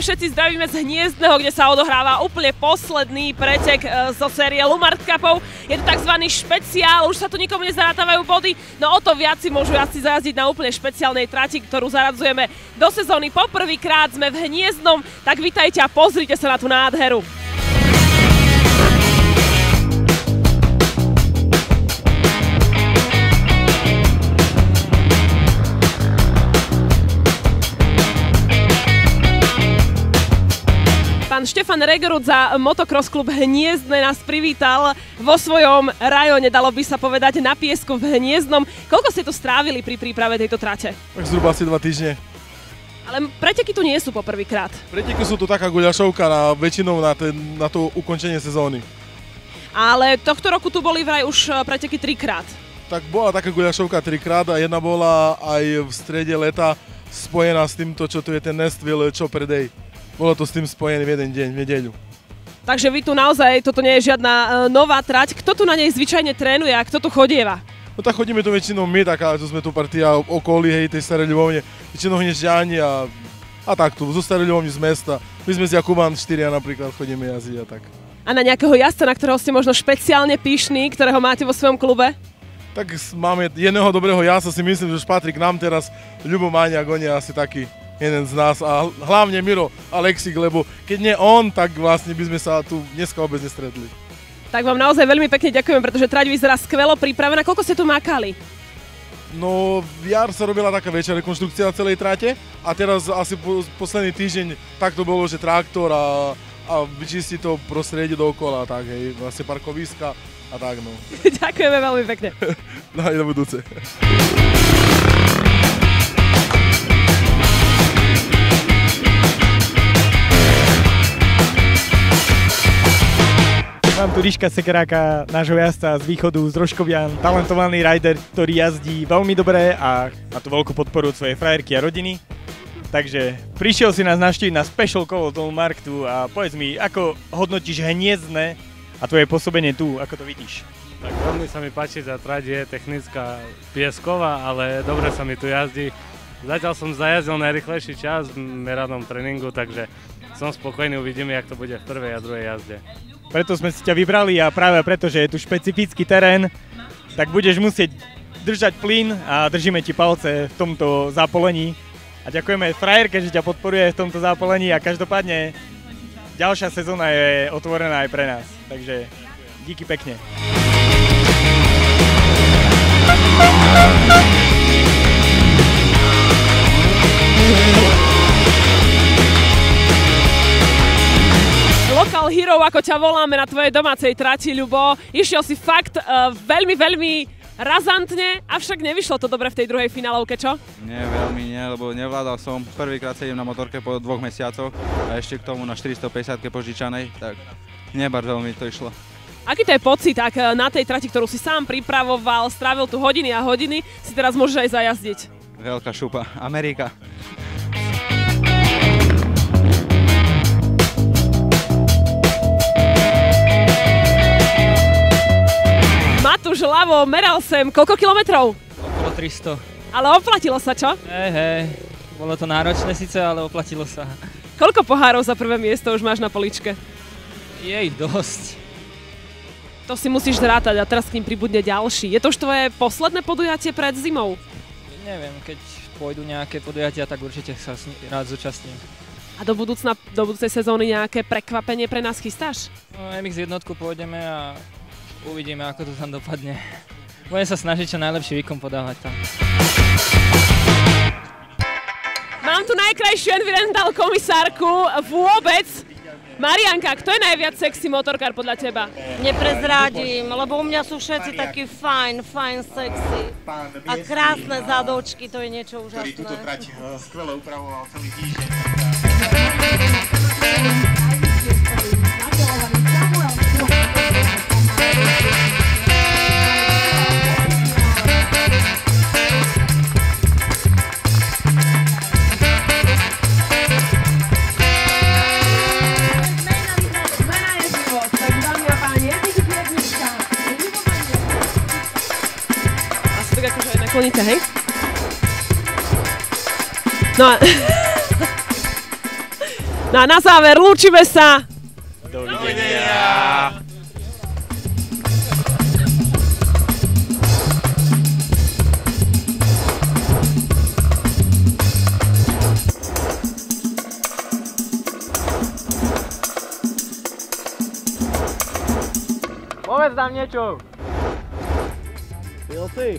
všetci zdravíme z Hniezdného, kde sa odohráva úplne posledný pretek zo série Lumart Cupov. Je to tzv. Špeciál, už sa tu nikomu nezarátávajú body, no o to viac si môžu asi zajazdiť na úplne špeciálnej trati, ktorú zaradzujeme do sezóny. Poprvýkrát sme v Hniezdnom, tak vitajte a pozrite sa na tú nádheru. Pán Štefan Regerud za Motocross klub Hniezdne nás privítal vo svojom rajone, dalo by sa povedať, na piesku v Hniezdnom. Koľko ste tu strávili pri príprave tejto trate? Tak zhruba asi 2 týždne. Ale preteky tu nie sú poprvýkrát. Preteky sú tu taká guľašovka väčšinou na to ukončenie sezóny. Ale tohto roku tu boli vraj už preteky 3-krát. Tak bola taká guľašovka 3-krát a jedna bola aj v strede leta spojená s týmto, čo tu je ten Nestville Chopper Day. Bolo to s tým spojené v jeden deň, v nedeľu. Takže vy tu naozaj, toto nie je žiadna nová trať. Kto tu na nej zvyčajne trénuje a kto tu chodieva? No tak chodíme tu väčšinou my, tak ale tu sme tu partia okolí, hej, tej Starej Ľubovne. Väčšinou Hniežďani a takto, zo Starej Ľubovne z mesta. My sme z Jakubán 4 napríklad chodíme jazdiť a tak. A na nejakého jazda, na ktorého ste možno špeciálne pyšní, ktorého máte vo svojom klube? Tak máme jedného dobrého jazda, si myslím, že už patrí k nám teraz. Ľubo Máňak, on je asi taký jeden z nás a hlavne Miro Alexík, lebo keď nie on, tak vlastne by sme sa tu dneska vôbec nestretli. Tak vám naozaj veľmi pekne ďakujem, pretože trať vyzerá skvelo pripravená. Koľko ste tu makali? No, v jar sa robila taká väčšia rekonštrukcia celej trate a teraz asi posledný týždeň tak to bolo, že traktor a vyčistí to prostredie dookola, tak hej, vlastne parkoviska a tak no. Ďakujeme veľmi pekne. No aj na budúce. Mám tu Ríška Sekeráka, nášho jazda z východu, z Rožkovian, talentovaný rider, ktorý jazdí veľmi dobre a má tu veľkú podporu od svojej frajerky a rodiny. Takže prišiel si nás navštíviť na special kolo toho Marktu a povedz mi, ako hodnotíš Hniezdne a tvoje pôsobenie tu, ako to vidíš? Tak veľmi sa mi páči, tá trať je technická piesková, ale dobre sa mi tu jazdí. Zatiaľ som zajazdil najrychlejší čas v meranom tréningu, takže som spokojný, uvidíme, jak to bude v prvej a druhej jazde. Preto sme si ťa vybrali a práve preto, že je tu špecifický terén, tak budeš musieť držať plyn a držíme ti palce v tomto zápolení. A ďakujeme frajerke, že ťa podporuje v tomto zápolení a každopádne ďalšia sezóna je otvorená aj pre nás. Takže díky pekne. Local hero, ako ťa voláme na tvojej domácej trati, Ľubo. Išiel si fakt veľmi razantne, avšak nevyšlo to dobre v tej druhej finálovke, čo? Nie, veľmi nie, lebo nevládal som. Prvýkrát sedím na motorke po 2 mesiacoch a ešte k tomu na 450-ke požičanej, tak nebar veľmi to išlo. Aký to je pocit, ak na tej trati, ktorú si sám pripravoval, strávil tu hodiny a hodiny, si teraz môžeš aj zajazdiť? Veľká šupa. Amerika. Matúš ľavo, meral sem, koľko kilometrov? Okolo 300. Ale oplatilo sa, čo? Hej, bolo to náročné síce, ale oplatilo sa. Koľko pohárov za prvé miesto už máš na poličke? Je ich dosť. To si musíš zrátať a teraz k ním pribudne ďalší. Je to už tvoje posledné podujatie pred zimou? Neviem, keď pôjdu nejaké podujatia, tak určite sa rád zúčastním. A do budúcej sezóny nejaké prekvapenie pre nás chystáš? No, MX jednotku pôjdeme a uvidíme, ako to tam dopadne. Budem sa snažiť čo najlepší výkon podávať tam. Mám tu najkrajšiu environmental komisárku vôbec. Marianka, kto je najviac sexy motorkár podľa teba? Neprezradím, lebo u mňa sú všetci takí fajn, sexy. A krásne zadočky, to je niečo úžasné. Ktorý túto trať skvele upravoval celý týždeň. Nakloníte, hej? No a No a na záver lúčime sa. Dovidenia. Povedz nám niečo. Filthy.